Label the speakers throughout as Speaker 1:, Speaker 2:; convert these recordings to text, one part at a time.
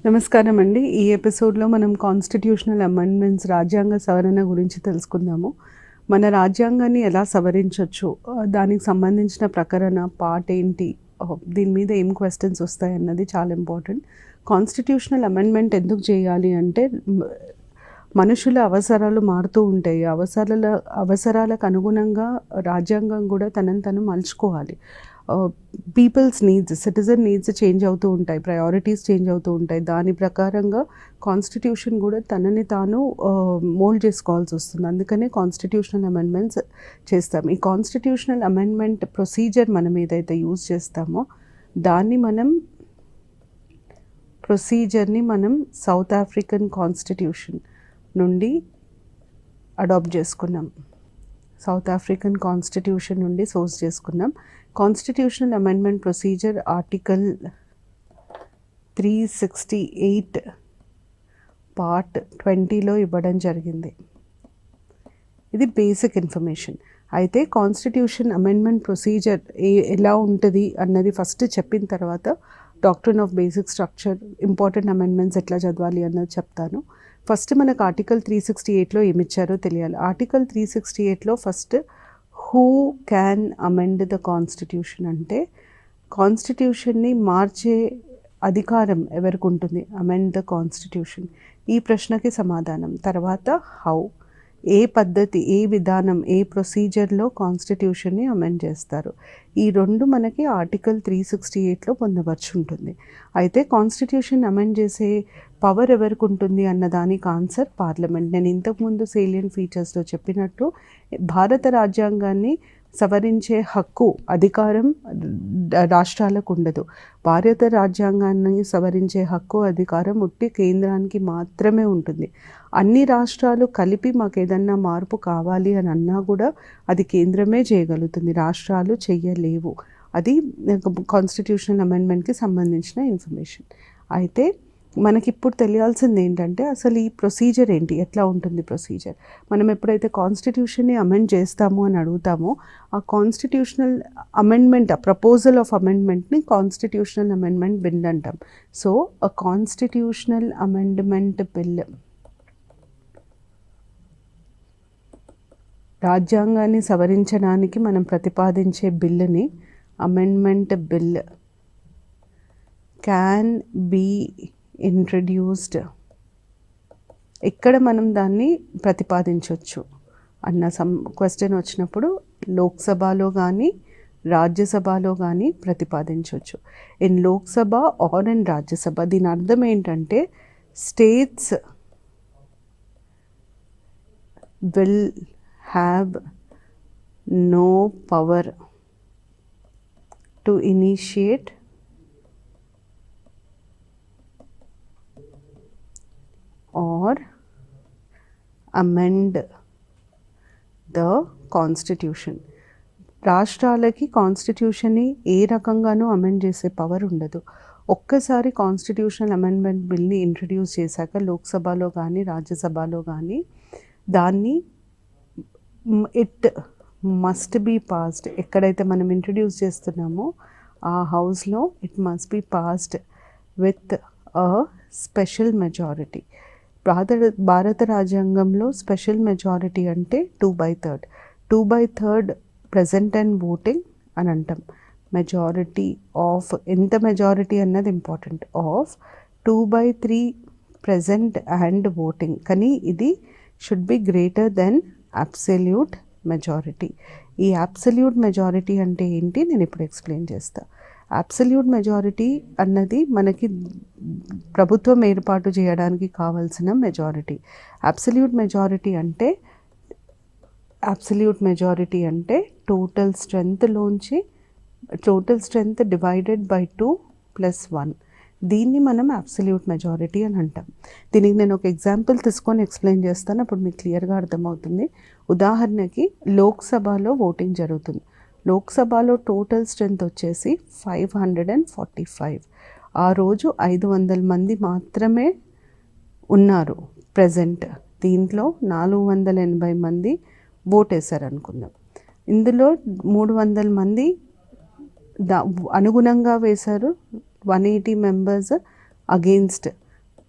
Speaker 1: నమస్కారం అండి. ఈ ఎపిసోడ్లో మనం కాన్స్టిట్యూషనల్ అమెండ్మెంట్స్ రాజ్యాంగ సవరణ గురించి తెలుసుకుందాము. మన రాజ్యాంగాన్ని ఎలా సవరించవచ్చు, దానికి సంబంధించిన ప్రకరణ పార్ట్ ఏంటి, దీని మీద ఏం క్వశ్చన్స్ వస్తాయి అన్నది చాలా ఇంపార్టెంట్. కాన్స్టిట్యూషనల్ అమెండ్మెంట్ ఎందుకు చేయాలి అంటే మనుషుల అవసరాలు మారుతూ ఉంటాయి. అవసరాలకు అనుగుణంగా రాజ్యాంగం కూడా తనని తను మలుచుకోవాలి. People's needs, citizen needs change అవుతూ ఉంటాయి, ప్రయారిటీస్ చేంజ్ అవుతూ ఉంటాయి. దాని ప్రకారంగా కాన్స్టిట్యూషన్ కూడా తనని తాను మోల్డ్ చేసుకోవాల్సి వస్తుంది. అందుకనే కాన్స్టిట్యూషనల్ అమెండ్మెంట్స్ చేస్తాం. ఈ కాన్స్టిట్యూషనల్ అమెండ్మెంట్ ప్రొసీజర్ మనం ఏదైతే యూజ్ చేస్తామో ప్రొసీజర్ని మనం సౌత్ ఆఫ్రికన్ కాన్స్టిట్యూషన్ నుండి అడాప్ట్ చేసుకున్నాం. సౌత్ ఆఫ్రికన్ కాన్స్టిట్యూషన్ నుండి సోర్స్ చేసుకున్నాం. Constitutional amendment procedure article 368 part 20లో ఇవ్వడం జరిగింది. ఇది బేసిక్ ఇన్ఫర్మేషన్. అయితే కాన్స్టిట్యూషన్ అమెండ్మెంట్ ప్రొసీజర్ ఎలా ఉంటుంది అన్నది ఫస్ట్ చెప్పిన తర్వాత doctrine of basic structure, important amendments ఎట్లా చదవాలి అన్నది చెప్తాను. ఫస్ట్ మనకు ఆర్టికల్ 368లో ఏమిచ్చారో తెలియాలి. ఆర్టికల్ 368లో first who can amend the constitution అంటే కాన్స్టిట్యూషన్ని మార్చే అధికారం ఎవరికి ఉంటుంది, అమెండ్ ద కాన్స్టిట్యూషన్. ఈ ప్రశ్నకి సమాధానం. తర్వాత హౌ, ఏ పద్ధతి, ఏ విధానం, ఏ ప్రొసీజర్లో కాన్స్టిట్యూషన్ని అమెండ్ చేస్తారు. ఈ రెండు మనకి ఆర్టికల్ 368లో పొందవచ్చు ఉంటుంది. అయితే కాన్స్టిట్యూషన్ అమెండ్ చేసే పవర్ ఎవరికి ఉంటుంది అన్న దానికి ఆన్సర్ పార్లమెంట్. నేను ఇంతకుముందు సేలియన్ ఫీచర్స్లో చెప్పినట్టు భారత రాజ్యాంగాన్ని సవరించే హక్కు, అధికారం రాష్ట్రాలకు ఉండదు. భారత రాజ్యాంగాన్ని సవరించే హక్కు, అధికారం ఉట్టి కేంద్రానికి మాత్రమే ఉంటుంది. అన్ని రాష్ట్రాలు కలిపి మాకు ఏదన్నా మార్పు కావాలి అని అన్నా కూడా అది కేంద్రమే చేయగలుగుతుంది, రాష్ట్రాలు చెయ్యలేవు. అది కాన్స్టిట్యూషనల్ అమెండ్మెంట్కి సంబంధించిన ఇన్ఫర్మేషన్. అయితే మనకి ఇప్పుడు తెలియాల్సింది ఏంటంటే అసలు ఈ ప్రొసీజర్ ఏంటి, ఎట్లా ఉంటుంది ప్రొసీజర్. మనం ఎప్పుడైతే కాన్స్టిట్యూషన్ని అమెండ్ చేస్తామో అని అడుగుతామో ఆ కాన్స్టిట్యూషనల్ అమెండ్మెంట్, ఆ ప్రపోజల్ ఆఫ్ అమెండ్మెంట్ని కాన్స్టిట్యూషనల్ అమెండ్మెంట్ బిల్ అంటాం. So a constitutional amendment bill రాజ్యాంగాన్ని సవరించడానికి మనం ప్రతిపాదించే బిల్లుని amendment bill can be introduced. ఇక్కడ మనం దాన్ని ప్రతిపాదించవచ్చు అన్న క్వశ్చన్ వచ్చినప్పుడు లోక్సభలో కానీ రాజ్యసభలో కానీ ప్రతిపాదించవచ్చు. In Lok Sabha or in Rajya Sabha. దీని అర్థం ఏంటంటే states will have no power to initiate or amend the constitution. రాష్ట్రాలకి కాన్స్టిట్యూషన్ని ఏ రకంగానూ అమెండ్ చేసే పవర్ ఉండదు. ఒక్కసారి కాన్స్టిట్యూషనల్ అమెండ్మెంట్ బిల్ని ఇంట్రడ్యూస్ చేశాక లోక్సభలో కానీ రాజ్యసభలో కానీ దాన్ని ఇట్ మస్ట్ బీ పాస్డ్. ఎక్కడైతే మనం ఇంట్రడ్యూస్ చేస్తున్నామో ఆ హౌస్లో it must be passed with a special majority. Bharat రాజ్యాంగంలో స్పెషల్ మెజారిటీ అంటే 2/3. 2/3 ప్రజెంట్ అండ్ ఓటింగ్ అని అంటాం. మెజారిటీ ఆఫ్, ఎంత మెజారిటీ అన్నది important, of 2/3 present and voting. కానీ ఇది should be greater than absolute majority. ఈ అబ్సల్యూట్ మెజారిటీ అంటే ఏంటి నేను ఇప్పుడు ఎక్స్ప్లెయిన్ చేస్తా. అబ్సల్యూట్ మెజారిటీ అన్నది మనకి ప్రభుత్వం ఏర్పాటు చేయడానికి కావాల్సిన మెజారిటీ. అబ్సల్యూట్ మెజారిటీ అంటే టోటల్ స్ట్రెంత్ డివైడెడ్ బై 2 + 1. దీన్ని మనం అబ్సల్యూట్ మెజారిటీ అని అంటాం. దీనికి నేను ఒక ఎగ్జాంపుల్ తీసుకొని ఎక్స్ప్లెయిన్ చేస్తాను, అప్పుడు మీకు క్లియర్గా అర్థమవుతుంది. ఉదాహరణకి లోక్సభలో ఓటింగ్ జరుగుతుంది. లోక్సభలో టోటల్ స్ట్రెంత్ వచ్చేసి 545. ఆ రోజు 500 మంది మాత్రమే ఉన్నారు ప్రజెంట్. దీంట్లో 480 మంది ఓటేశారు అనుకుందాం. ఇందులో 300 మంది అనుగుణంగా వేశారు, 180 మెంబర్స్ అగెయిన్స్ట్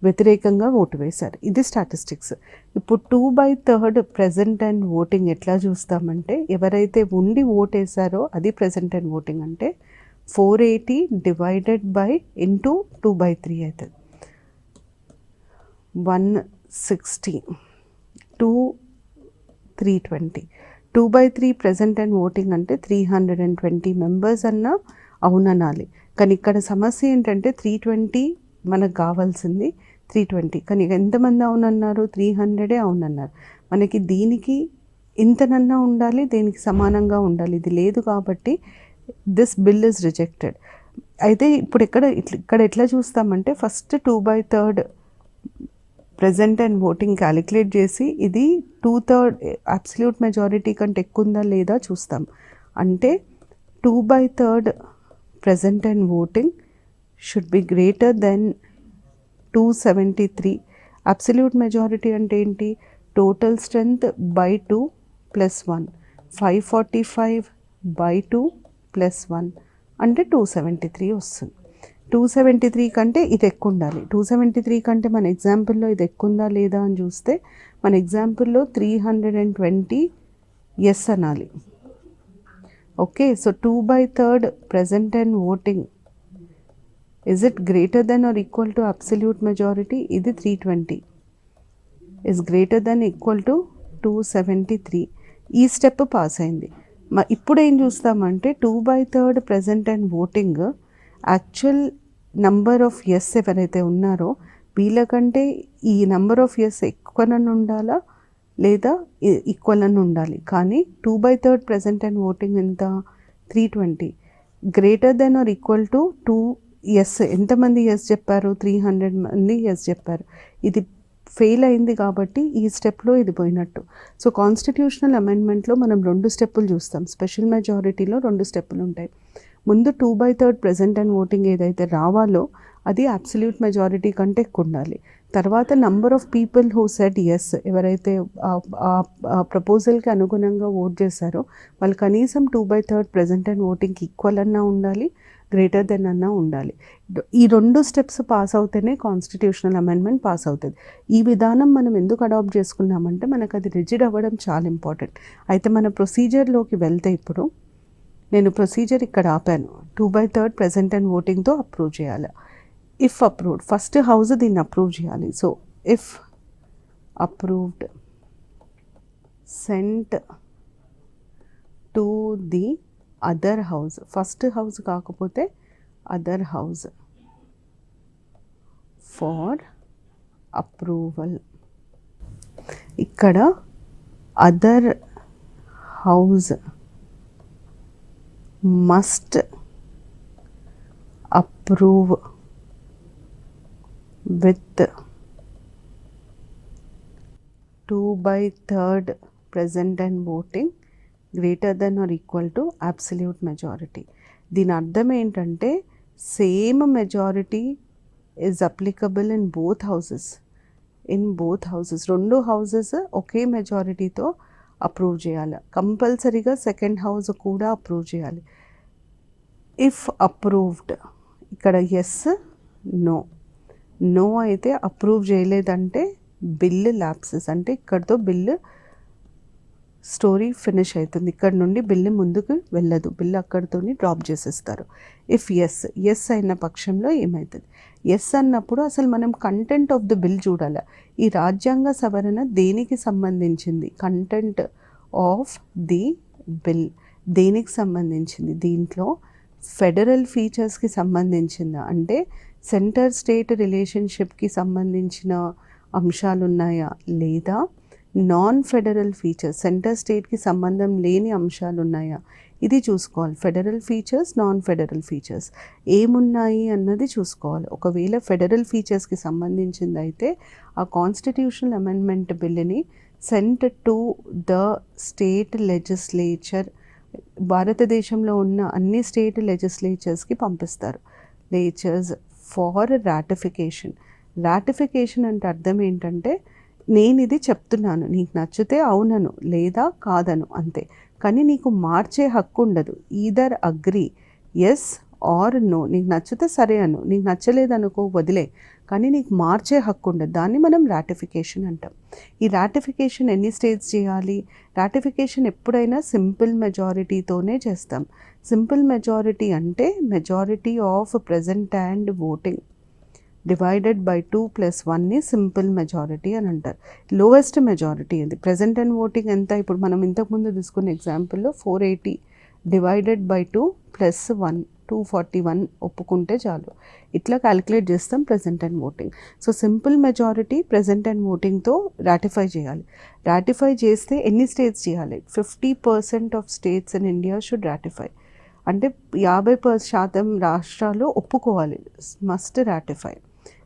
Speaker 1: వ్యతిరేకంగా ఓటు వేశారు. ఇది స్టాటిస్టిక్స్. ఇప్పుడు 2/3 ప్రెజెంట్ అండ్ ఓటింగ్ ఎట్లా చూస్తామంటే ఎవరైతే ఉండి ఓటేశారో అది ప్రెజెంట్ అండ్ ఓటింగ్ అంటే 480 డివైడెడ్ బై ఇంటూ 2/3 అవుతుంది. 160 2 320. 2/3 ప్రెజెంట్ అండ్ ఓటింగ్ అంటే 320 మెంబర్స్ అన్న అవుననాలి. కానీ ఇక్కడ సమస్య ఏంటంటే 320 మనకు కావాల్సింది 320, కానీ ఎంతమంది అవునన్నారు? 300 అవునన్నారు. మనకి దీనికి ఇంతనన్నా ఉండాలి, దీనికి సమానంగా ఉండాలి. ఇది లేదు కాబట్టి దిస్ బిల్ ఇస్ రిజెక్టెడ్. అయితే ఇప్పుడు ఇక్కడ ఎట్లా చూస్తామంటే first 2/3 present and voting calculate చేసి ఇది 2/3 అబ్సల్యూట్ మెజారిటీ కంటే ఎక్కువ ఉందా లేదా చూస్తాం. అంటే 2/3 present and voting should be greater than 273. Absolute majority అంటే ఏంటి? టోటల్ స్ట్రెంత్ బై 2 + 1, 545/2 + 1 అంటే 273 వస్తుంది. 273 కంటే ఇది ఎక్కువ ఉండాలి. 273 కంటే మన ఎగ్జాంపుల్లో ఇది ఎక్కువ ఉందా లేదా అని చూస్తే మన ఎగ్జాంపుల్లో 320 ఎస్ అనాలి. Okay, so 2/3 present and voting is it greater than or equal to absolute majority? ఇది 320 is greater than equal to 273. ఈ స్టెప్ పాస్ అయింది. ఇప్పుడు ఏం చూస్తామంటే 2/3 present and voting actual number of yes ఎవరైతే ఉన్నారో వీళ్ళకంటే ఈ నంబర్ ఆఫ్ ఎస్ ఎక్కువనని ఉండాలా లేదా ఈక్వల్ అని ఉండాలి. కానీ 2/3 ప్రెజెంట్ అండ్ ఓటింగ్ ఎంత? 320 greater than or equal to 2 yes. ఎంతమంది ఎస్ చెప్పారు? 300 మంది ఎస్ చెప్పారు. ఇది ఫెయిల్ అయింది కాబట్టి ఈ స్టెప్లో ఇది పోయినట్టు. సో కాన్స్టిట్యూషనల్ అమెండ్మెంట్లో మనం 2 స్టెప్పులు చూస్తాం. స్పెషల్ మెజారిటీలో 2 స్టెప్పులు ఉంటాయి. ముందు 2/3 ప్రెజెంట్ అండ్ ఓటింగ్ ఏదైతే రావాలో అది అబ్సల్యూట్ మెజారిటీ కంటే ఎక్కువ ఉండాలి. తర్వాత number of people who said yes, ఎవరైతే ప్రపోజల్కి అనుగుణంగా ఓట్ చేశారో వాళ్ళు కనీసం 2/3 ప్రెజెంట్ అండ్ ఓటింగ్కి ఈక్వల్ అన్నా ఉండాలి, గ్రేటర్ దెన్ అన్నా ఉండాలి. ఈ 2 స్టెప్స్ పాస్ అవుతేనే కాన్స్టిట్యూషనల్ అమెండ్మెంట్ పాస్ అవుతుంది. ఈ విధానం మనం ఎందుకు అడాప్ట్ చేసుకున్నామంటే మనకు అది రిజిడ్ అవ్వడం చాలా ఇంపార్టెంట్. అయితే మన ప్రొసీజర్లోకి వెళ్తే ఇప్పుడు నేను ప్రొసీజర్ ఇక్కడ ఆపాను. 2/3 ప్రెజెంట్ అండ్ ఓటింగ్తో అప్రూవ్ చేయాలి. ఇఫ్ అప్రూవ్డ్ ఫస్ట్ హౌస్ దీన్ని అప్రూవ్ చేయాలి. So if approved sent to the other house, first house కాకపోతే అదర్ హౌస్ ఫార్ అప్రూవల్. ఇక్కడ other house must approve with 2/3 present and voting greater than or equal to absolute majority. దీని అర్థం ఏంటంటే same majority is applicable in both houses. 2 houses ఒకే మెజారిటీతో approve చేయాలి. కంపల్సరీగా second house కూడా అప్రూవ్ చేయాలి. ఇఫ్ అప్రూవ్డ్ ఇక్కడ ఎస్ నో అయితే అప్రూవ్ చేయలేదంటే బిల్ ల్యాప్సెస్, అంటే ఇక్కడితో బిల్లు స్టోరీ ఫినిష్ అవుతుంది. ఇక్కడ నుండి బిల్లు ముందుకు వెళ్ళదు, బిల్లు అక్కడితో డ్రాప్ చేసేస్తారు. ఇఫ్ ఎస్ అయిన పక్షంలో ఏమవుతుంది? ఎస్ అన్నప్పుడు అసలు మనం కంటెంట్ ఆఫ్ ది బిల్ చూడాలి. ఈ రాజ్యాంగ సవరణ దేనికి సంబంధించింది? కంటెంట్ ఆఫ్ ది బిల్ దేనికి సంబంధించింది? దీంట్లో ఫెడరల్ ఫీచర్స్కి సంబంధించిందా, అంటే సెంటర్ స్టేట్ రిలేషన్షిప్కి సంబంధించిన అంశాలు ఉన్నాయా, లేదా నాన్ ఫెడరల్ ఫీచర్స్ సెంటర్ స్టేట్కి సంబంధం లేని అంశాలు ఉన్నాయా, ఇది చూసుకోవాలి. Federal features, non federal features ఏమున్నాయి అన్నది చూసుకోవాలి. ఒకవేళ ఫెడరల్ ఫీచర్స్కి సంబంధించింది అయితే ఆ కాన్స్టిట్యూషనల్ అమెండ్మెంట్ బిల్లుని sent to the state legislature, భారతదేశంలో ఉన్న అన్ని స్టేట్ లెజిస్లేచర్స్కి పంపిస్తారు. లేచర్స్ ఫార్ రాటిఫికేషన్ అంటే అర్థం ఏంటంటే నేను ఇది చెప్తున్నాను, నీకు నచ్చితే అవునను లేదా కాదను అంతే, కానీ నీకు మార్చే హక్కు ఉండదు. Either agree yes or no, నీకు నచ్చితే సరే అను, నీకు నచ్చలేదనుకో వదిలే, కానీ నీకు మార్చే హక్కు ఉండదు. దాన్ని మనం రాటిఫికేషన్ అంటాం. ఈ రాటిఫికేషన్ ఎన్ని స్టేట్స్ చేయాలి? రాటిఫికేషన్ ఎప్పుడైనా సింపుల్ మెజారిటీతోనే చేస్తాం. సింపుల్ మెజారిటీ అంటే majority of present and voting divided by 2+1ని సింపుల్ మెజారిటీ అని అంటారు. లోవెస్ట్ మెజారిటీ ఇది. ప్రెజెంట్ అండ్ ఓటింగ్ ఎంత? ఇప్పుడు మనం ఇంతకుముందు తీసుకున్న ఎగ్జాంపుల్లో 480 డివైడెడ్ బై 2+1 241 ఒప్పుకుంటే చాలు. ఇట్లా క్యాలిక్యులేట్ చేస్తాం present and voting. So simple majority present and ఓటింగ్తో రాటిఫై చేయాలి. రాటిఫై చేస్తే ఎన్ని స్టేట్స్ చేయాలి? 50% of states in India should ratify. అంటే 50% రాష్ట్రాలు ఒప్పుకోవాలి. Must ratify.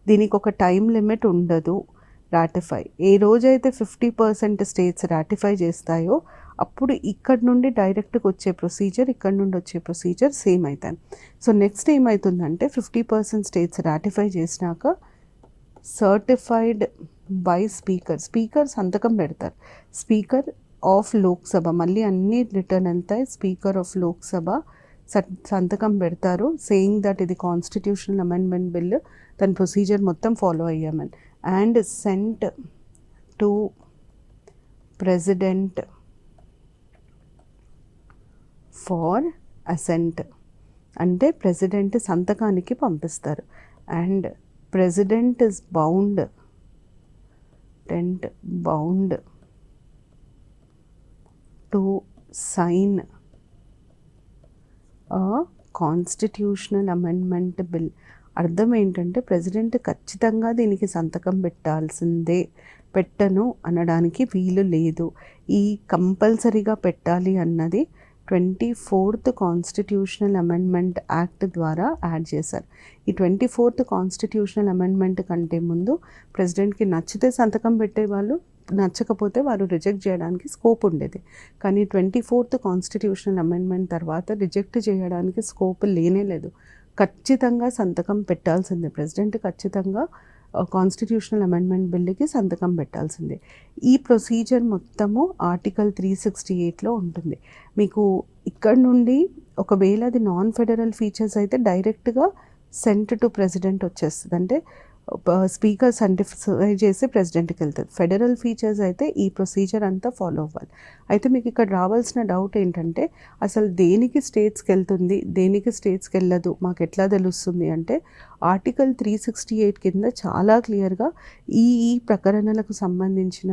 Speaker 1: దీనికి ఒక టైం లిమిట్ ఉండదు. రాటిఫై ఏ రోజైతే 50% స్టేట్స్ రాటిఫై చేస్తాయో అప్పుడు ఇక్కడ నుండి డైరెక్ట్గా వచ్చే ప్రొసీజర్, ఇక్కడ నుండి వచ్చే ప్రొసీజర్ సేమ్ అవుతాయి. సో నెక్స్ట్ ఏమవుతుందంటే 50% స్టేట్స్ రాటిఫై చేసినాక సర్టిఫైడ్ బై స్పీకర్ సంతకం పెడతారు. స్పీకర్ ఆఫ్ లోక్సభ, మళ్ళీ అన్ని రిటర్న్ వెళ్తాయి. స్పీకర్ ఆఫ్ లోక్సభ సంతకం పెడతారు, సేయింగ్ దట్ ఇది కాన్స్టిట్యూషనల్ అమెండ్మెంట్ బిల్, దాని ప్రొసీజర్ మొత్తం ఫాలో అయ్యామని. And sent to president for assent, అంటే ప్రెసిడెంట్ సంతకానికి పంపిస్తారు. And president is bound to sign constitutional amendment bill. అర్థం ఏంటంటే ప్రెసిడెంట్ ఖచ్చితంగా దీనికి సంతకం పెట్టాల్సిందే, పెట్టను అనడానికి వీలు లేదు. ఈ కంపల్సరీగా పెట్టాలి అన్నది 24th కాన్స్టిట్యూషనల్ అమెండ్మెంట్ యాక్ట్ ద్వారా యాడ్ చేశారు. ఈ 24th కాన్స్టిట్యూషనల్ అమెండ్మెంట్ కంటే ముందు ప్రెసిడెంట్కి నచ్చితే సంతకం పెట్టేవాళ్ళు, నచ్చకపోతే వారు రిజెక్ట్ చేయడానికి స్కోప్ ఉండేది. కానీ 24th కాన్స్టిట్యూషనల్ అమెండ్మెంట్ తర్వాత రిజెక్ట్ చేయడానికి స్కోప్ లేనే లేదు. ఖచ్చితంగా సంతకం పెట్టాల్సిందే. ప్రెసిడెంట్ ఖచ్చితంగా కాన్స్టిట్యూషనల్ అమెండ్మెంట్ బిల్లుకి సంతకం పెట్టాల్సిందే. ఈ ప్రొసీజర్ మొత్తము ఆర్టికల్ 368లో ఉంటుంది. మీకు ఇక్కడ నుండి ఒకవేళ అది నాన్ ఫెడరల్ ఫీచర్స్ అయితే డైరెక్ట్గా సెంట్ టు ప్రెసిడెంట్ వచ్చేస్తుంది. అంటే స్పీకర్ సర్టిఫై చేసి ప్రెసిడెంట్కి వెళ్తుంది. ఫెడరల్ ఫీచర్స్ అయితే ఈ ప్రొసీజర్ అంతా ఫాలో అవ్వాలి. అయితే మీకు ఇక్కడ రావాల్సిన డౌట్ ఏంటంటే అసలు దేనికి స్టేట్స్కి వెళ్తుంది, దేనికి స్టేట్స్కి వెళ్ళదు, మాకు ఎట్లా తెలుస్తుంది అంటే ఆర్టికల్ 368 కింద చాలా క్లియర్గా ఈ ప్రకరణలకు సంబంధించిన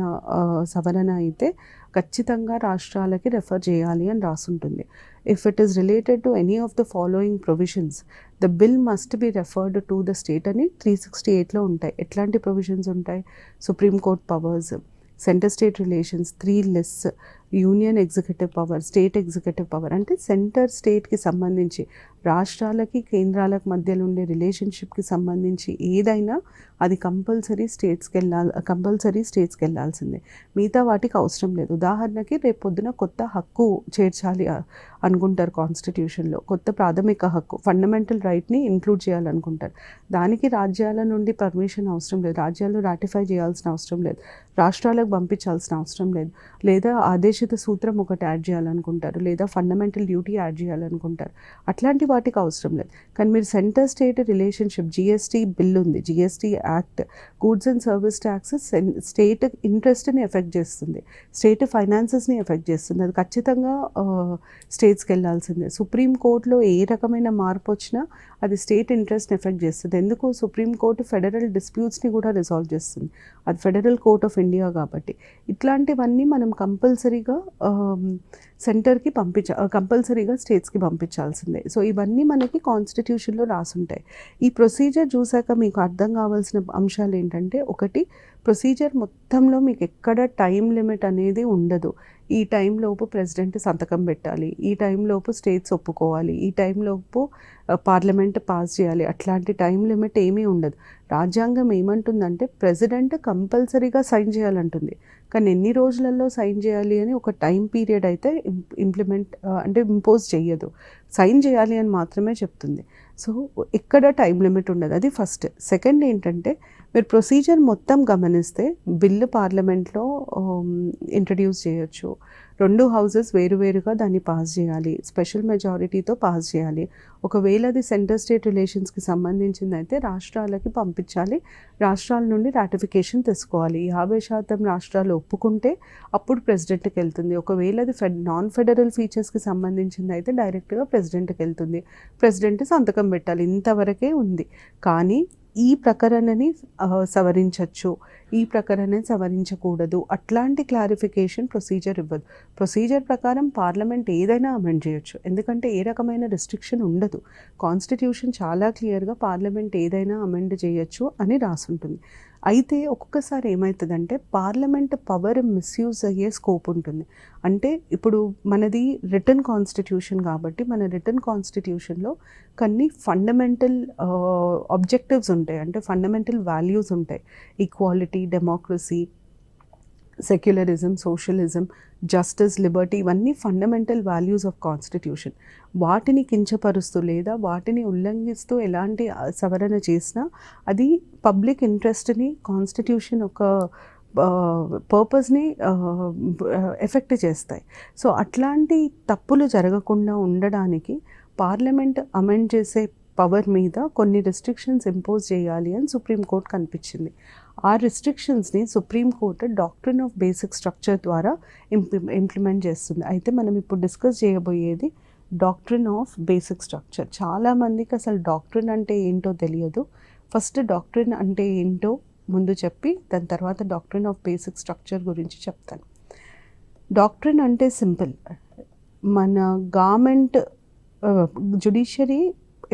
Speaker 1: సవరణ అయితే ఖచ్చితంగా రాష్ట్రాలకి రెఫర్ చేయాలి అని రాసుంటుంది. If it is related to any of the following provisions the bill must be referred to the state అని 368లో ఉంటాయి. ఎట్లాంటి ప్రొవిజన్స్ ఉంటాయి? Supreme court powers, centre state relations, 3 lists, union executive power, state executive power. అంటే centre స్టేట్కి సంబంధించి, రాష్ట్రాలకి కేంద్రాలకు మధ్యలో ఉండే రిలేషన్షిప్కి సంబంధించి ఏదైనా అది కంపల్సరీ స్టేట్స్కి వెళ్ళాల్సిందే. మిగతా వాటికి అవసరం లేదు. ఉదాహరణకి రేపు పొద్దున కొత్త హక్కు చేర్చాలి అనుకుంటారు కాన్స్టిట్యూషన్లో, కొత్త ప్రాథమిక హక్కు, ఫండమెంటల్ రైట్ని ఇంక్లూడ్ చేయాలనుకుంటారు. దానికి రాజ్యాల నుండి పర్మిషన్ అవసరం లేదు, రాజ్యాలు రాటిఫై చేయాల్సిన అవసరం లేదు, రాష్ట్రాలకు పంపించాల్సిన అవసరం లేదు. లేదా ఆదేశిత సూత్రం ఒకటి యాడ్ చేయాలనుకుంటారు, లేదా ఫండమెంటల్ డ్యూటీ యాడ్ చేయాలనుకుంటారు. అట్లాంటి వాటికి అవసరం లేదు. కానీ మీరు centre state relationship, GST bill ఉంది, GST act, goods and service tax state ఇంట్రెస్ట్ని ఎఫెక్ట్ చేస్తుంది, స్టేట్ ఫైనాన్సెస్ని ఎఫెక్ట్ చేస్తుంది. అది ఖచ్చితంగా స్టేట్స్కి వెళ్ళాల్సిందే. సుప్రీంకోర్టులో ఏ రకమైన మార్పు వచ్చినా అది స్టేట్ ఇంట్రెస్ట్ని ఎఫెక్ట్ చేస్తుంది. ఎందుకు? సుప్రీంకోర్టు ఫెడరల్ డిస్ప్యూట్స్ని కూడా రిజాల్వ్ చేస్తుంది, అది ఫెడరల్ కోర్ట్ ఆఫ్ ఇండియా కాబట్టి. ఇట్లాంటివన్నీ మనం కంపల్సరీగా సెంటర్కి కంపల్సరీగా స్టేట్స్కి పంపించాల్సిందే. సో ఇవన్నీ మనకి కాన్స్టిట్యూషన్లో రాసుంటాయి. ఈ ప్రొసీజర్ చూసాక మీకు అర్థం కావాల్సిన అంశాలు ఏంటంటే, ఒకటి, ప్రొసీజర్ మొత్తంలో మీకు ఎక్కడ టైం లిమిట్ అనేది ఉండదు. ఈ టైంలోపు ప్రెసిడెంట్ సంతకం పెట్టాలి, ఈ టైంలోపు స్టేట్స్ ఒప్పుకోవాలి, ఈ టైంలోపు పార్లమెంట్ పాస్ చేయాలి, అట్లాంటి టైం లిమిట్ ఏమీ ఉండదు. రాజ్యాంగం ఏమంటుందంటే ప్రెసిడెంట్ కంపల్సరీగా సైన్ చేయాలంటుంది, కానీ ఎన్ని రోజులలో సైన్ చేయాలి అని ఒక టైం పీరియడ్ అయితే ఇంపోజ్ చేయదు. సైన్ చేయాలి అని మాత్రమే చెప్తుంది. సో ఎక్కడ టైం లిమిట్ ఉండదు. అది ఫస్ట్. సెకండ్ ఏంటంటే మీరు ప్రొసీజర్ మొత్తం గమనిస్తే బిల్లు పార్లమెంట్లో ఇంట్రడ్యూస్ చేయొచ్చు, 2 హౌసెస్ వేరువేరుగా దాన్ని పాస్ చేయాలి, స్పెషల్ మెజారిటీతో పాస్ చేయాలి. ఒకవేళ అది సెంటర్ స్టేట్ రిలేషన్స్కి సంబంధించిందైతే రాష్ట్రాలకి పంపించాలి, రాష్ట్రాల నుండి రాటిఫికేషన్ తెచ్చుకోవాలి. 50% రాష్ట్రాలు ఒప్పుకుంటే అప్పుడు ప్రెసిడెంట్కి వెళ్తుంది. ఒకవేళ అది నాన్ ఫెడరల్ ఫీచర్స్కి సంబంధించింది అయితే డైరెక్ట్గా ప్రెసిడెంట్కి వెళ్తుంది, ప్రెసిడెంట్ సంతకం పెట్టాలి. ఇంతవరకే ఉంది. కానీ ఈ ప్రకరణని సవరించవచ్చు, ఈ ప్రకరణని సవరించకూడదు, అట్లాంటి క్లారిఫికేషన్ ప్రొసీజర్ ఇవ్వదు. ప్రొసీజర్ ప్రకారం పార్లమెంట్ ఏదైనా అమెండ్ చేయొచ్చు, ఎందుకంటే ఏ రకమైన రిస్ట్రిక్షన్ ఉండదు. కాన్స్టిట్యూషన్ చాలా క్లియర్గా పార్లమెంట్ ఏదైనా అమెండ్ చేయొచ్చు అని రాసుంటుంది. అయితే ఒక్కొక్కసారి ఏమవుతుందంటే పార్లమెంట్ పవర్ మిస్యూజ్ అయ్యే స్కోప్ ఉంటుంది. అంటే ఇప్పుడు మనది రిటర్న్ కాన్స్టిట్యూషన్ కాబట్టి మన రిటర్న్ కాన్స్టిట్యూషన్లో కొన్ని ఫండమెంటల్ ఆబ్జెక్టివ్స్ ఉంటాయి, అంటే ఫండమెంటల్ వాల్యూస్ ఉంటాయి. Equality, democracy, secularism, socialism, justice, Liberty, ఇవన్నీ ఫండమెంటల్ వాల్యూస్ ఆఫ్ కాన్స్టిట్యూషన్. వాటిని కించపరుస్తూ లేదా వాటిని ఉల్లంఘిస్తూ ఎలాంటి సవరణ చేసినా అది పబ్లిక్ ఇంట్రెస్ట్ని, కాన్స్టిట్యూషన్ ఒక పర్పస్ని ఎఫెక్ట్ చేస్తాయి. సో అట్లాంటి తప్పులు జరగకుండా ఉండడానికి పార్లమెంట్ అమెండ్ చేసే పవర్ మీద కొన్ని రెస్ట్రిక్షన్స్ ఇంపోజ్ చేయాలి అని సుప్రీంకోర్టు కనిపించింది. ఆ రెస్ట్రిక్షన్స్ని supreme court doctrine of basic structure ద్వారా ఇంప్లిమెంట్ చేస్తుంది. అయితే మనం ఇప్పుడు డిస్కస్ చేయబోయేది డాక్ట్రిన్ ఆఫ్ బేసిక్ స్ట్రక్చర్. చాలామందికి అసలు డాక్ట్రిన్ అంటే ఏంటో తెలియదు. ఫస్ట్ డాక్ట్రిన్ అంటే ఏంటో ముందు చెప్పి దాని తర్వాత డాక్ట్రిన్ ఆఫ్ బేసిక్ స్ట్రక్చర్ గురించి చెప్తాను. డాక్ట్రిన్ అంటే సింపుల్, మన గవర్నమెంట్ జ్యుడిషియరీ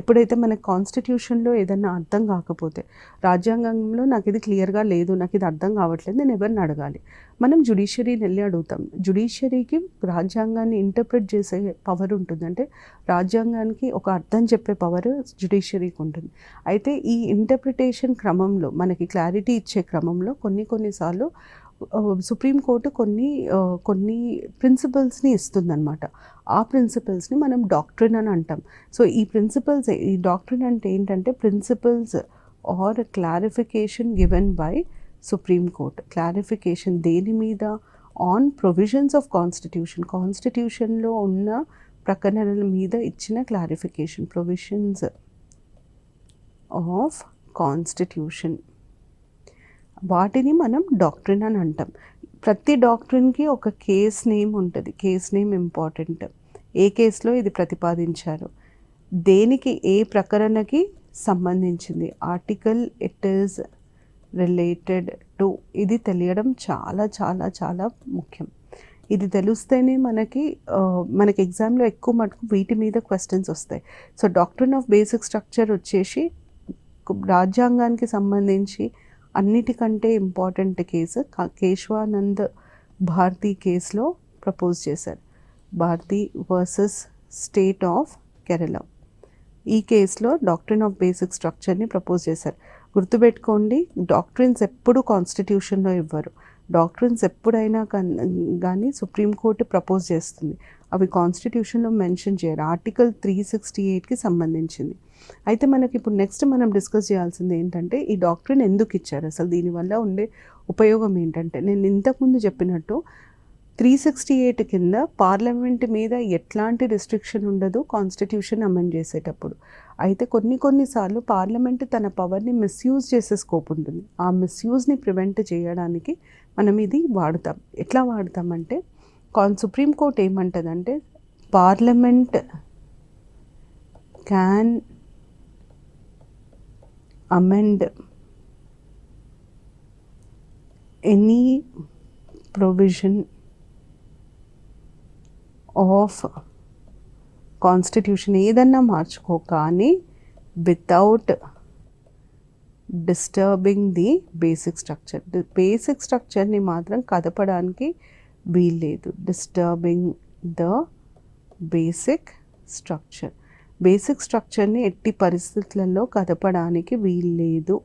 Speaker 1: ఎప్పుడైతే మన కాన్స్టిట్యూషన్లో ఏదన్నా అర్థం కాకపోతే, రాజ్యాంగంలో నాకు ఇది క్లియర్గా లేదు, నాకు ఇది అర్థం కావట్లేదు, నేను ఎవరిని అడగాలి? మనం జ్యుడిషియరీని వెళ్ళి అడుగుతాం. జ్యుడిషియరీకి రాజ్యాంగాన్ని ఇంటర్ప్రిట్ చేసే పవర్ ఉంటుంది, అంటే రాజ్యాంగానికి ఒక అర్థం చెప్పే పవర్ జ్యుడిషియరీకి ఉంటుంది. అయితే ఈ ఇంటర్ప్రిటేషన్ క్రమంలో మనకి క్లారిటీ ఇచ్చే క్రమంలో కొన్నిసార్లు సుప్రీంకోర్టు కొన్ని ప్రిన్సిపల్స్ని ఇస్తుందన్నమాట. ఆ ప్రిన్సిపల్స్ని మనం డాక్ట్రిన్ అని అంటాం. సో ఈ డాక్ట్రిన్ అంటే ఏంటంటే principles or clarification given by supreme court. Clarification దేని మీద? ఆన్ ప్రొవిజన్స్ ఆఫ్ కాన్స్టిట్యూషన్లో ఉన్న ప్రకరణల మీద ఇచ్చిన క్లారిఫికేషన్, ప్రొవిజన్స్ ఆఫ్ కాన్స్టిట్యూషన్, వాటిని మనం డాక్ట్రిన్ అని అంటాం. ప్రతి డాక్ట్రిన్కి ఒక కేస్ నేమ్ ఉంటుంది. Case name important. ఏ కేసులో ఇది ప్రతిపాదించారు, దేనికి, ఏ ప్రకరణకి సంబంధించింది, article it is related to, ఇది తెలియడం చాలా చాలా చాలా ముఖ్యం. ఇది తెలిస్తేనే మనకి ఎగ్జామ్లో ఎక్కువ మటుకు వీటి మీద క్వశ్చన్స్ వస్తాయి. So doctrine of basic structure వచ్చేసి రాజ్యాంగానికి సంబంధించి అన్నిటికంటే ఇంపార్టెంట్ కేసు కేశవానంద్ భారతి కేసులో ప్రపోజ్ చేశారు. Bharati versus state of Kerala. ఈ కేసులో డాక్ట్రిన్ ఆఫ్ బేసిక్ స్ట్రక్చర్ని ప్రపోజ్ చేశారు. గుర్తుపెట్టుకోండి, డాక్ట్రిన్స్ ఎప్పుడు కాన్స్టిట్యూషన్లో ఇవ్వరు. డాక్ట్రిన్స్ ఎప్పుడైనా కానీ సుప్రీంకోర్టు ప్రపోజ్ చేస్తుంది, అవి కాన్స్టిట్యూషన్లో మెన్షన్ చేయరు. ఆర్టికల్ 368కి సంబంధించింది. అయితే మనకి ఇప్పుడు నెక్స్ట్ మనం డిస్కస్ చేయాల్సింది ఏంటంటే ఈ డాక్ట్రిన్ ఎందుకు ఇచ్చారు, అసలు దీనివల్ల ఉండే ఉపయోగం ఏంటంటే, నేను ఇంతకుముందు చెప్పినట్టు 368 కింద పార్లమెంట్ మీద ఎట్లాంటి రెస్ట్రిక్షన్ ఉండదు కాన్స్టిట్యూషన్ అమెండ్ చేసేటప్పుడు. అయితే కొన్నిసార్లు పార్లమెంట్ తన పవర్ని మిస్యూజ్ చేసే స్కోప్ ఉంటుంది. ఆ మిస్యూజ్ని ప్రివెంట్ చేయడానికి మనం ఇది వాడతాం. ఎట్లా వాడతామంటే సుప్రీంకోర్టు ఏమంటుందంటే parliament can amend any provision of constitution ఏదన్నా మార్చుకో కానీ without disturbing the basic structure. Basic స్ట్రక్చర్ని మాత్రం కదపడానికి వీల్లేదు. Disturbing the basic structure, basic స్ట్రక్చర్ని ఎట్టి పరిస్థితులలో కదపడానికి వీల్లేదు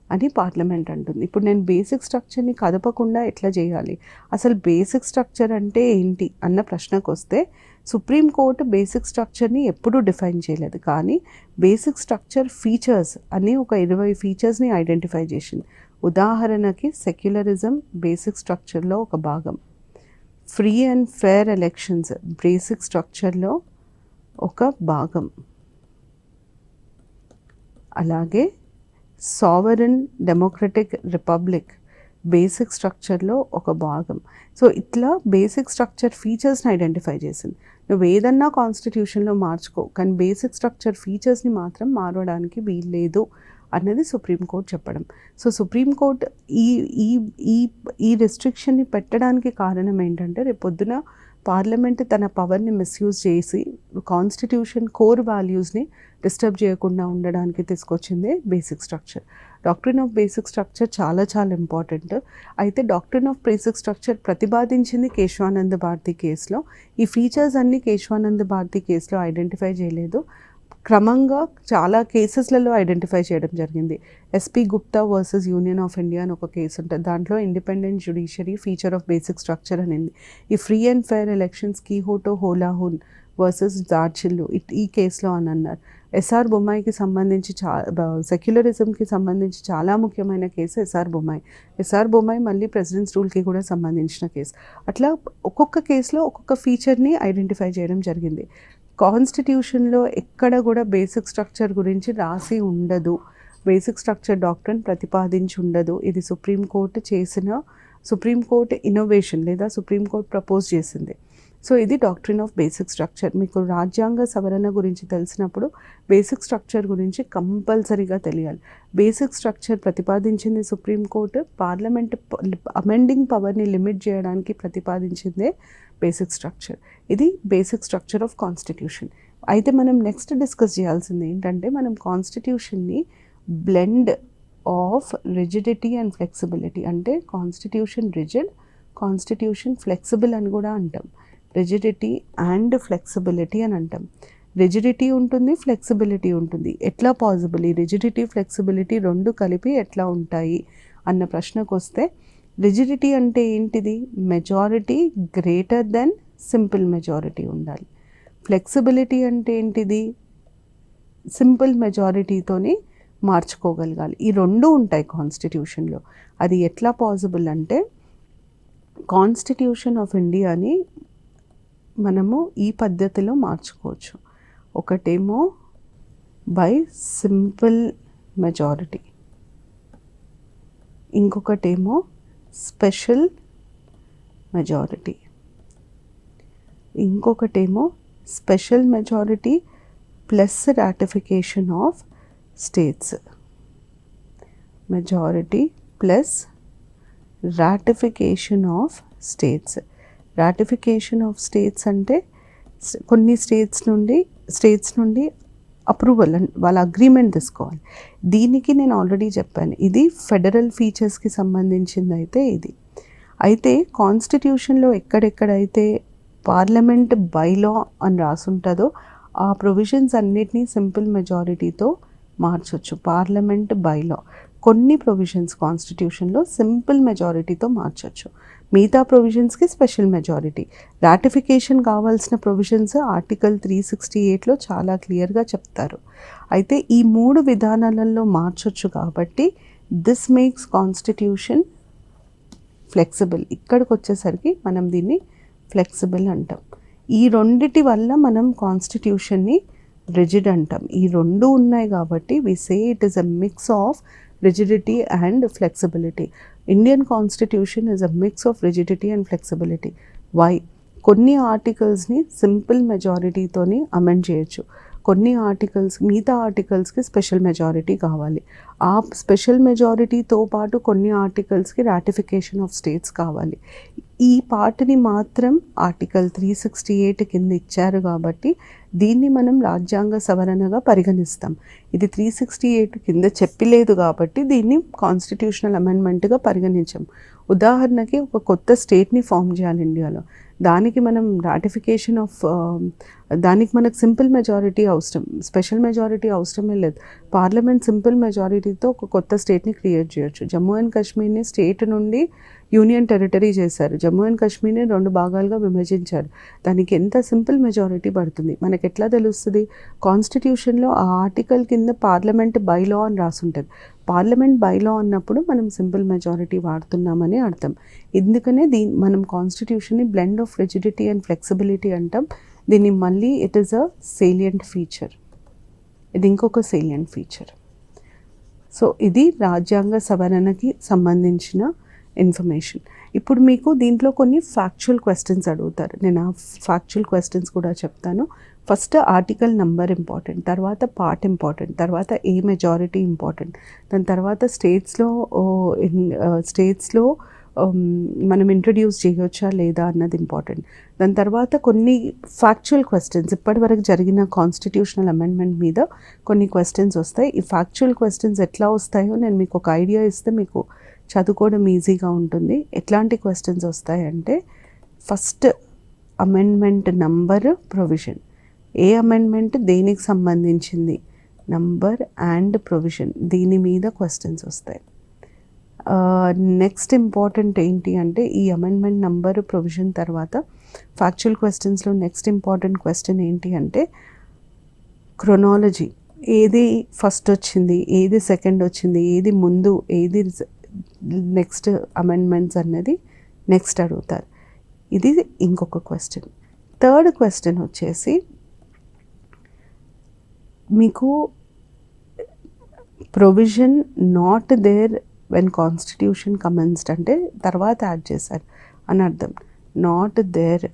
Speaker 1: అని పార్లమెంట్ అంటుంది. ఇప్పుడు నేను బేసిక్ స్ట్రక్చర్ని కదపకుండా ఎట్లా చేయాలి, అసలు బేసిక్ స్ట్రక్చర్ అంటే ఏంటి అన్న ప్రశ్నకు వస్తే సుప్రీంకోర్టు బేసిక్ స్ట్రక్చర్ని ఎప్పుడూ డిఫైన్ చేయలేదు, కానీ బేసిక్ స్ట్రక్చర్ ఫీచర్స్ అని ఒక 20 ఫీచర్స్ని ఐడెంటిఫై చేసింది. ఉదాహరణకి సెక్యులరిజం బేసిక్ స్ట్రక్చర్లో ఒక భాగం, free and fair elections basic స్ట్రక్చర్లో ఒక భాగం, అలాగే సావరన్ డెమోక్రటిక్ రిపబ్లిక్ బేసిక్ స్ట్రక్చర్లో ఒక భాగం. సో ఇట్లా బేసిక్ స్ట్రక్చర్ ఫీచర్స్ని ఐడెంటిఫై చేసింది. నువ్వు ఏదన్నా కాన్స్టిట్యూషన్లో మార్చుకో, కానీ బేసిక్ స్ట్రక్చర్ ఫీచర్స్ని మాత్రం మారడానికి వీల్లేదు అన్నది సుప్రీంకోర్టు చెప్పడం. సో సుప్రీంకోర్టు ఈ ఈ ఈ ఈ రెస్ట్రిక్షన్ని పెట్టడానికి కారణం ఏంటంటే, రేపొద్దున పార్లమెంట్ తన పవర్ని మిస్యూజ్ చేసి కాన్స్టిట్యూషన్ కోర్ వాల్యూస్ని డిస్టర్బ్ చేయకుండా ఉండడానికి తీసుకొచ్చిందే basic structure. Doctrine of basic structure చాలా చాలా ఇంపార్టెంట్. అయితే డాక్ట్రిన్ ఆఫ్ బేసిక్ స్ట్రక్చర్ ప్రతిపాదించింది కేశవానంద భారతి కేసులో. ఈ ఫీచర్స్ అన్నీ కేశవానంద భారతి కేసులో ఐడెంటిఫై చేయలేదు, క్రమంగా చాలా కేసెస్లలో ఐడెంటిఫై చేయడం జరిగింది. SP Gupta versus union of India అని ఒక కేసు ఉంటుంది. దాంట్లో independent judiciary feature of basic structure అనింది. ఈ free and fair elections Kihoto Hollohan versus Zachillhu ఈ కేసులో అని అన్నారు. ఎస్ఆర్ బొమ్మాయికి సంబంధించి సెక్యులరిజంకి సంబంధించి చాలా ముఖ్యమైన కేసు ఎస్ఆర్ బొమ్మాయి. ఎస్ఆర్ బొమ్మాయి మళ్ళీ ప్రెసిడెంట్స్ రూల్కి కూడా సంబంధించిన కేసు. అట్లా ఒక్కొక్క కేసులో ఒక్కొక్క ఫీచర్ని ఐడెంటిఫై చేయడం జరిగింది. కాన్స్టిట్యూషన్లో ఎక్కడ కూడా బేసిక్ స్ట్రక్చర్ గురించి రాసి ఉండదు, బేసిక్ స్ట్రక్చర్ డాక్ట్రిన్ ప్రతిపాదించి ఉండదు. ఇది సుప్రీంకోర్టు ఇన్నోవేషన్ లేదా సుప్రీంకోర్టు ప్రపోజ్ చేసింది. సో ఇది డాక్ట్రిన్ ఆఫ్ బేసిక్ స్ట్రక్చర్. మీకు రాజ్యాంగ సవరణ గురించి తెలిసినప్పుడు బేసిక్ స్ట్రక్చర్ గురించి కంపల్సరీగా తెలియాలి. బేసిక్ స్ట్రక్చర్ ప్రతిపాదించింది సుప్రీంకోర్టు, పార్లమెంట్ అమెండింగ్ పవర్ని లిమిట్ చేయడానికి ప్రతిపాదించిందే బేసిక్ స్ట్రక్చర్. ఇది బేసిక్ స్ట్రక్చర్ ఆఫ్ కాన్స్టిట్యూషన్. అయితే మనం నెక్స్ట్ డిస్కస్ చేయాల్సింది ఏంటంటే, మనం కాన్స్టిట్యూషన్ని blend of rigidity and flexibility, అంటే కాన్స్టిట్యూషన్ రిజిడ్, కాన్స్టిట్యూషన్ ఫ్లెక్సిబుల్ అని కూడా అంటాం. రిజిడిటీ అండ్ ఫ్లెక్సిబిలిటీ అని అంటాం. రిజిడిటీ ఉంటుంది, ఫ్లెక్సిబిలిటీ ఉంటుంది. ఎట్లా పాసిబుల్ ఈ రిజిడిటీ ఫ్లెక్సిబిలిటీ రెండు కలిపి ఎట్లా ఉంటాయి అన్న ప్రశ్నకు వస్తే, రిజిడిటీ అంటే ఏంటిది? Majority greater than simple majority ఉండాలి. ఫ్లెక్సిబిలిటీ అంటే ఏంటిది? సింపుల్ మెజారిటీతోని మార్చుకోగలగాలి. ఈ రెండు ఉంటాయి కాన్స్టిట్యూషన్లో. అది ఎట్లా పాసిబుల్ అంటే, కాన్స్టిట్యూషన్ ఆఫ్ ఇండియాని మనము ఈ పద్ధతిలో మార్చుకోవచ్చు. ఒకటేమో బై సింపుల్ మెజారిటీ, ఇంకొకటేమో స్పెషల్ మెజారిటీ, ఇంకొకటేమో special majority plus ratification of states, majority plus ratification of states. Ratification of states అంటే కొన్ని స్టేట్స్ నుండి అప్రూవల్, వాళ్ళ అగ్రిమెంట్ తీసుకోవాలి. దీనికి నేను ఆల్రెడీ చెప్పాను, ఇది ఫెడరల్ ఫీచర్స్కి సంబంధించింది. అయితే కాన్స్టిట్యూషన్లో ఎక్కడెక్కడైతే పార్లమెంట్ బైలా అని రాసుంటుందో ఆ ప్రొవిజన్స్ అన్నిటినీ సింపుల్ మెజారిటీతో మార్చొచ్చు. పార్లమెంట్ బైలా కొన్ని ప్రొవిజన్స్ కాన్స్టిట్యూషన్లో సింపుల్ మెజారిటీతో మార్చొచ్చు, మిగతా ప్రొవిజన్స్కి స్పెషల్ మెజారిటీ. రాటిఫికేషన్ కావాల్సిన ప్రొవిజన్స్ ఆర్టికల్ 368లో చాలా క్లియర్గా చెప్తారు. అయితే ఈ మూడు విధానాలలో మార్చొచ్చు కాబట్టి దిస్ మేక్స్ కాన్స్టిట్యూషన్ ఫ్లెక్సిబుల్. ఇక్కడికి వచ్చేసరికి మనం దీన్ని ఫ్లెక్సిబుల్ అంటాం. ఈ రెండిటి వల్ల మనం కాన్స్టిట్యూషన్ని రిజిడ్ అంటాం. ఈ రెండు ఉన్నాయి కాబట్టి we say it is a mix of rigidity and flexibility. Indian constitution is a mix of rigidity and flexibility. Why? కొన్ని ఆర్టికల్స్ని సింపుల్ మెజారిటీతోని అమెండ్ చేయొచ్చు, కొన్ని మిగతా ఆర్టికల్స్కి స్పెషల్ మెజారిటీ కావాలి. ఆ స్పెషల్ మెజారిటీతో పాటు కొన్ని ఆర్టికల్స్కి రాటిఫికేషన్ ఆఫ్ స్టేట్స్ కావాలి. ఈ పార్ట్ని మాత్రం ఆర్టికల్ 368 కింద ఇచ్చారు కాబట్టి దీన్ని మనం రాజ్యాంగ సవరణగా పరిగణిస్తాం. ఇది 368 కింద చెప్పలేదు కాబట్టి దీన్ని కాన్స్టిట్యూషనల్ అమెండ్మెంట్గా పరిగణించాం. ఉదాహరణకి ఒక కొత్త స్టేట్ని ఫామ్ చేయాలి ఇండియాలో, దానికి మనం రాటిఫికేషన్ ఆఫ్ దానికి మనకు సింపుల్ మెజారిటీ అవసరం, స్పెషల్ మెజారిటీ అవసరమే లేదు. పార్లమెంట్ సింపుల్ మెజారిటీతో ఒక కొత్త స్టేట్ని క్రియేట్ చేయొచ్చు. జమ్మూ అండ్ కాశ్మీర్ని స్టేట్ నుండి యూనియన్ టెరిటరీ చేశారు. జమ్మూ అండ్ కాశ్మీర్ని 2 భాగాలుగా విభజించారు. దానికి ఎంత సింపుల్ మెజారిటీ పడుతుంది? మనకి ఎట్లా తెలుస్తుంది? కాన్స్టిట్యూషన్లో ఆ ఆర్టికల్ కింద పార్లమెంట్ బైలా అని రాసుంటుంది. పార్లమెంట్ బైలా అన్నప్పుడు మనం సింపుల్ మెజారిటీ వాడుతున్నామని అర్థం. ఎందుకనే మనం కాన్స్టిట్యూషన్ని blend of rigidity and flexibility అంటాం. దీన్ని మళ్ళీ it is a salient feature. ఇది ఇంకొక సేలియంట్ ఫీచర్. సో ఇది రాజ్యాంగ సవరణకి సంబంధించిన ఇన్ఫర్మేషన్. ఇప్పుడు మీకు దీంట్లో కొన్ని ఫ్యాక్చువల్ క్వశ్చన్స్ అడుగుతారు. నేను ఆ ఫ్యాక్చువల్ క్వశ్చన్స్ కూడా చెప్తాను. ఫస్ట్ ఆర్టికల్ నంబర్ ఇంపార్టెంట్, తర్వాత పార్ట్ ఇంపార్టెంట్, తర్వాత ఏ మెజారిటీ ఇంపార్టెంట్, దాని తర్వాత స్టేట్స్లో మనం ఇంట్రడ్యూస్ చేయవచ్చా లేదా అన్నది ఇంపార్టెంట్. దాని తర్వాత కొన్ని ఫ్యాక్చువల్ క్వశ్చన్స్, ఇప్పటివరకు జరిగిన కాన్స్టిట్యూషనల్ అమెండ్మెంట్ మీద కొన్ని క్వశ్చన్స్ వస్తాయి. ఈ ఫ్యాక్చువల్ క్వశ్చన్స్ ఎట్లా వస్తాయో నేను మీకు ఒక ఐడియా ఇస్తే మీకు చదువుకోవడం ఈజీగా ఉంటుంది. ఎట్లాంటి క్వశ్చన్స్ వస్తాయంటే, ఫస్ట్ అమెండ్మెంట్ నంబర్, ప్రొవిజన్. ఏ అమెండ్మెంట్ దేనికి సంబంధించింది, నంబర్ అండ్ ప్రొవిజన్, దీని మీద క్వశ్చన్స్ వస్తాయి. నెక్స్ట్ ఇంపార్టెంట్ ఏంటి అంటే, ఈ అమెండ్మెంట్ నంబర్, ప్రొవిజన్ తర్వాత ఫ్యాక్చువల్ క్వశ్చన్స్లో నెక్స్ట్ ఇంపార్టెంట్ క్వశ్చన్ ఏంటి అంటే క్రొనాలజీ. ఏది ఫస్ట్ వచ్చింది, ఏది సెకండ్ వచ్చింది, ఏది ముందు, ఏది నెక్స్ట్ అమెండ్మెంట్స్ అన్నది నెక్స్ట్ అడుగుతారు. ఇది ఇంకొక క్వశ్చన్. థర్డ్ క్వశ్చన్ వచ్చేసి మీకు provision not there when constitution commenced అంటే తర్వాత యాడ్ చేశారు అని అర్థం. Not there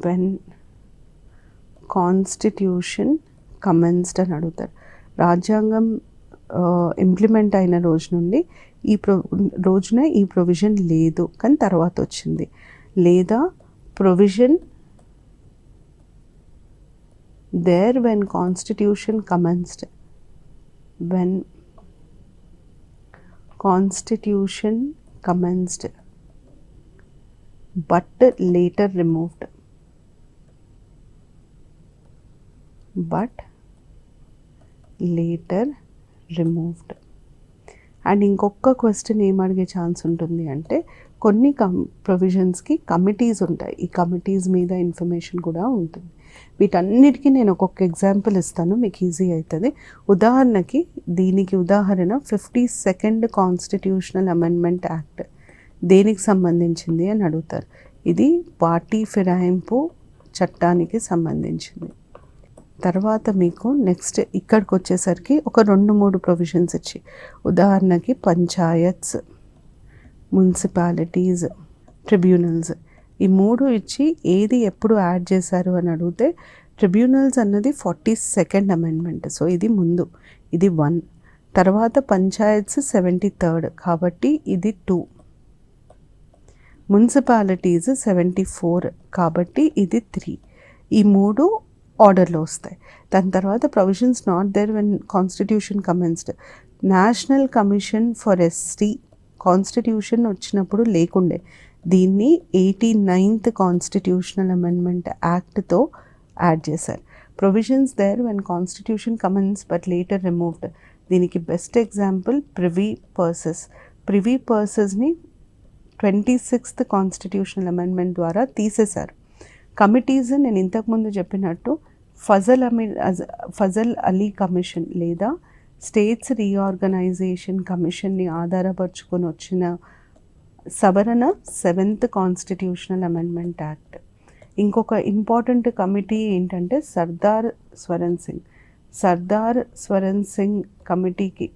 Speaker 1: when constitution commenced అని అడుగుతారు. రాజ్యాంగం ఇంప్లిమెంట్ అయిన రోజు నుండి రోజున ఈ ప్రొవిజన్ లేదు కానీ తర్వాత వచ్చింది, లేదా provision there when constitution commenced, when constitution commenced but later removed, but later removed. And ఇంకొక క్వశ్చన్ ఏం అడిగే ఛాన్స్ ఉంటుంది అంటే, కొన్ని ప్రొవిజన్స్కి కమిటీస్ ఉంటాయి. ఈ కమిటీస్ మీద ఇన్ఫర్మేషన్ కూడా ఉంటుంది. వీటన్నిటికీ నేను ఒక్కొక్క ఎగ్జాంపుల్ ఇస్తాను, మీకు ఈజీ అవుతుంది. ఉదాహరణకి దీనికి ఉదాహరణ 52nd కాన్స్టిట్యూషనల్ అమెండ్మెంట్ యాక్ట్ దేనికి సంబంధించింది అని అడుగుతారు. ఇది పార్టీ ఫిరాయింపు చట్టానికి సంబంధించింది. తర్వాత మీకు నెక్స్ట్ ఇక్కడికి వచ్చేసరికి ఒక 2-3 ప్రొవిజన్స్ ఇచ్చి, ఉదాహరణకి పంచాయత్స్, మున్సిపాలిటీస్, ట్రిబ్యునల్స్, ఈ 3 ఇచ్చి ఏది ఎప్పుడు యాడ్ చేశారు అని అడిగితే, ట్రిబ్యునల్స్ అన్నది 42nd అమెండ్మెంట్, సో ఇది ముందు, ఇది 1. తర్వాత పంచాయత్స్ 73rd కాబట్టి ఇది 2. మున్సిపాలిటీస్ 74 కాబట్టి ఇది 3. ఈ 3 ఆర్డర్లో వస్తాయి. దాని తర్వాత provisions not there when constitution commenced. National commission for ST constitution వచ్చినప్పుడు లేకుండే, దీన్ని 89th కాన్స్టిట్యూషనల్ అమెండ్మెంట్ యాక్ట్తో యాడ్ చేశారు. Provisions there when constitution commence but later removed. దీనికి best example privy purses. Privy పర్సెస్ని 26th కాన్స్టిట్యూషనల్ అమెండ్మెంట్ ద్వారా తీసేశారు. Committees నేను ఇంతకుముందు చెప్పినట్టు ఫజల్ అలీ కమిషన్ లేదా స్టేట్స్ రీఆర్గనైజేషన్ కమిషన్ని ఆధారపరుచుకొని వచ్చిన సవరణ 7th కాన్స్టిట్యూషనల్ అమెండ్మెంట్ యాక్ట్. ఇంకొక ఇంపార్టెంట్ కమిటీ ఏంటంటే సర్దార్ స్వరణ్ సింగ్ కమిటీకి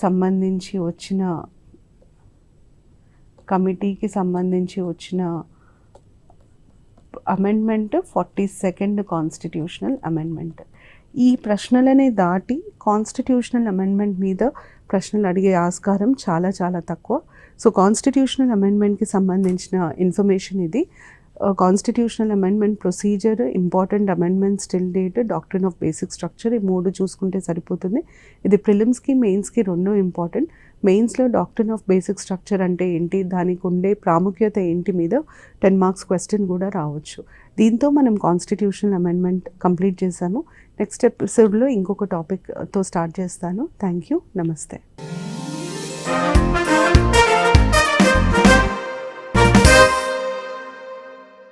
Speaker 1: సంబంధించి వచ్చిన అమెండ్మెంట్ 42nd కాన్స్టిట్యూషనల్ అమెండ్మెంట్. ఈ ప్రశ్నలనే దాటి కాన్స్టిట్యూషనల్ అమెండ్మెంట్ మీద ప్రశ్నలు అడిగే ఆస్కారం చాలా చాలా తక్కువ. సో కాన్స్టిట్యూషనల్ అమెండ్మెంట్కి సంబంధించిన ఇన్ఫర్మేషన్ ఇది. Constitutional amendment procedure, important amendment, still date, doctrine of basic structure, ఈ 3 చూసుకుంటే సరిపోతుంది. ఇది ప్రిలిమ్స్కి మెయిన్స్కి 2 ఇంపార్టెంట్. మెయిన్స్లో డాక్ట్రిన్ ఆఫ్ బేసిక్ స్ట్రక్చర్ అంటే ఏంటి, దానికి ఉండే ప్రాముఖ్యత ఏంటి మీద 10 మార్క్స్ క్వశ్చన్ కూడా రావచ్చు. దీంతో మనం కాన్స్టిట్యూషనల్ అమెండ్మెంట్ కంప్లీట్ చేశాము. నెక్స్ట్ ఎపిసోడ్లో ఇంకొక టాపిక్తో స్టార్ట్ చేస్తాను. Thank you. నమస్తే.